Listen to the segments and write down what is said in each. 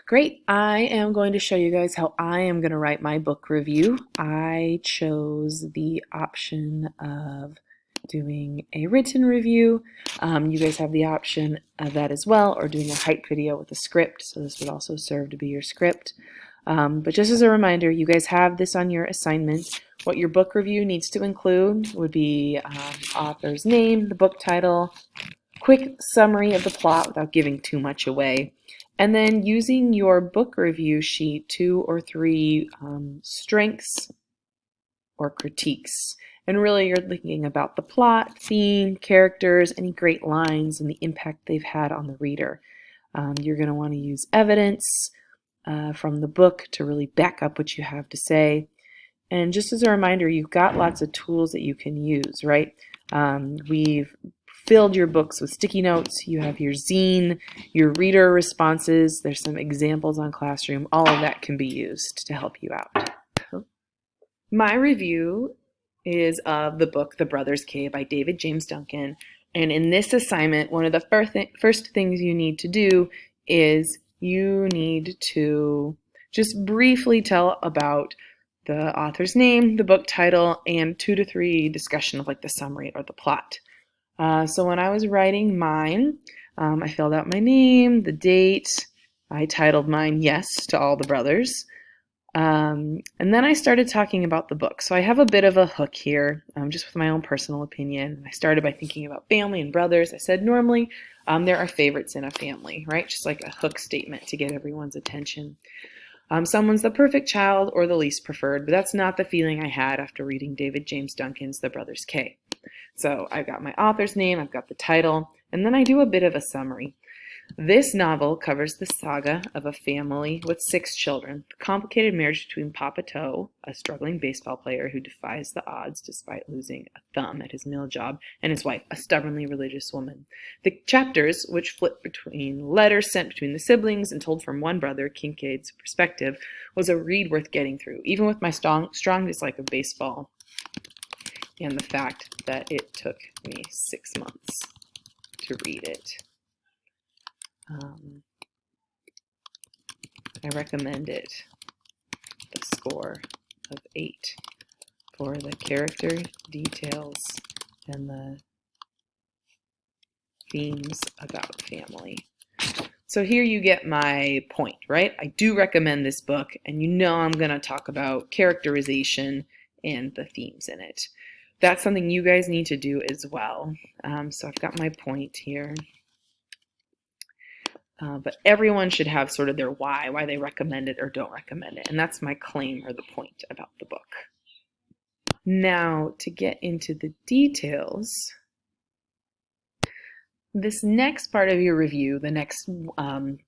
Great. I am going to show you guys how I am going to write my book review. I chose the option of doing a written review. You guys have the option of that as well, or doing a hype video with a script. So this would also serve to be your script. But just as a reminder, you guys have this on your assignment. What your book review needs to include would be author's name, the book title, quick summary of the plot without giving too much away, and then using your book review sheet, 2 or 3 strengths or critiques. And really you're thinking about the plot, theme, characters, any great lines, and the impact they've had on the reader. You're going to want to use evidence from the book to really back up what you have to say. And just as a reminder, you've got lots of tools that you can use, right? We've filled your books with sticky notes. You have your zine, your reader responses. There's some examples on Classroom. All of that can be used to help you out. My review is of the book The Brothers K by David James Duncan. And in this assignment, one of the first things you need to do is you need to just briefly tell about the author's name, the book title, and 2 to 3 discussion of like the summary or the plot. So when I was writing mine, I filled out my name, the date. I titled mine Yes to All the Brothers. And then I started talking about the book. So I have a bit of a hook here, just with my own personal opinion. I started by thinking about family and brothers. I said normally there are favorites in a family, right? Just like a hook statement to get everyone's attention. Someone's the perfect child or the least preferred, but that's not the feeling I had after reading David James Duncan's The Brothers K. So I've got my author's name, I've got the title, and then I do a bit of a summary. This novel covers the saga of a family with 6 children, the complicated marriage between Papa Toe, a struggling baseball player who defies the odds despite losing a thumb at his mill job, and his wife, a stubbornly religious woman. The chapters, which flip between letters sent between the siblings and told from one brother, Kincaid's perspective, was a read worth getting through, even with my strong dislike of baseball and the fact that it took me 6 months to read it. I recommend it. The score of 8 for the character details and the themes about family. So here you get my point, right? I do recommend this book, and you know I'm going to talk about characterization and the themes in it. That's something you guys need to do as well. So I've got my point here. But everyone should have sort of their why they recommend it or don't recommend it. And that's my claim or the point about the book. Now, to get into the details, this next part of your review, the next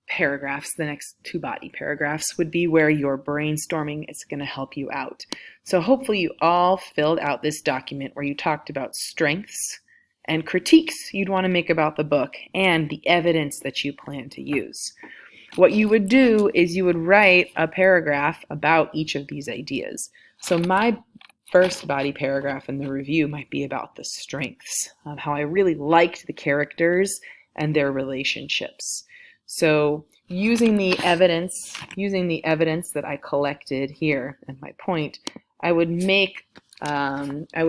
paragraphs, the next 2 body paragraphs, would be where your brainstorming is going to help you out. So hopefully you all filled out this document where you talked about strengths and critiques you'd want to make about the book and the evidence that you plan to use. What you would do is you would write a paragraph about each of these ideas. So my first body paragraph in the review might be about the strengths, how I really liked the characters and their relationships. So using the evidence that I collected here and my point, I would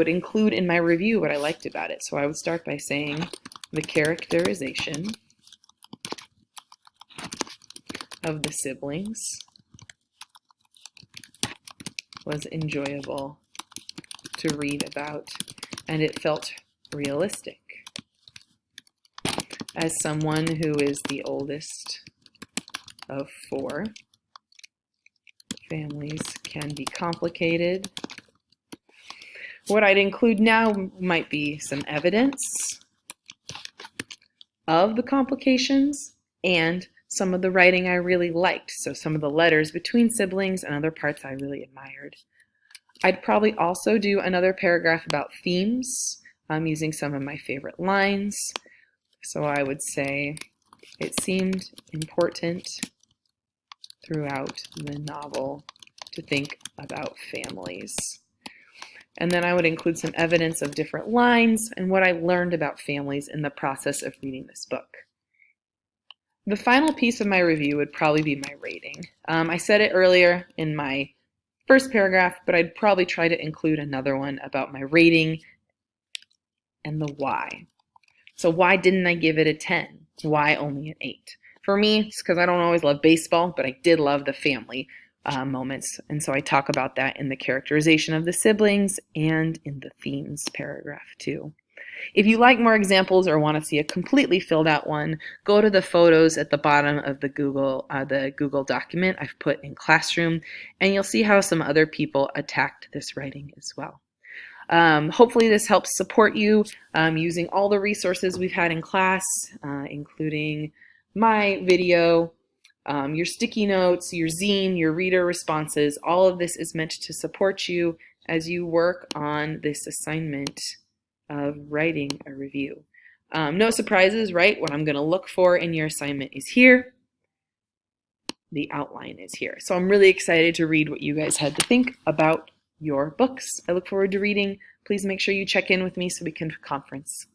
include in my review what I liked about it. So I would start by saying the characterization of the siblings was enjoyable to read about, and it felt realistic. As someone who is the oldest of 4, families can be complicated. What I'd include now might be some evidence of the complications and some of the writing I really liked. So some of the letters between siblings and other parts I really admired. I'd probably also do another paragraph about themes, using some of my favorite lines. So I would say, it seemed important throughout the novel to think about families. And then I would include some evidence of different lines and what I learned about families in the process of reading this book. The final piece of my review would probably be my rating. I said it earlier in my first paragraph, but I'd probably try to include another one about my rating and the why. So why didn't I give it a 10? Why only an 8? For me, it's because I don't always love baseball, but I did love the family moments. And so I talk about that in the characterization of the siblings and in the themes paragraph too. If you like more examples or want to see a completely filled out one, go to the photos at the bottom of the Google document I've put in Classroom, and you'll see how some other people attacked this writing as well. Hopefully this helps support you using all the resources we've had in class, including my video, your sticky notes, your zine, your reader responses. All of this is meant to support you as you work on this assignment of writing a review. No surprises, right? What I'm going to look for in your assignment is here. The outline is here. So I'm really excited to read what you guys had to think about your books. I look forward to reading. Please make sure you check in with me so we can conference.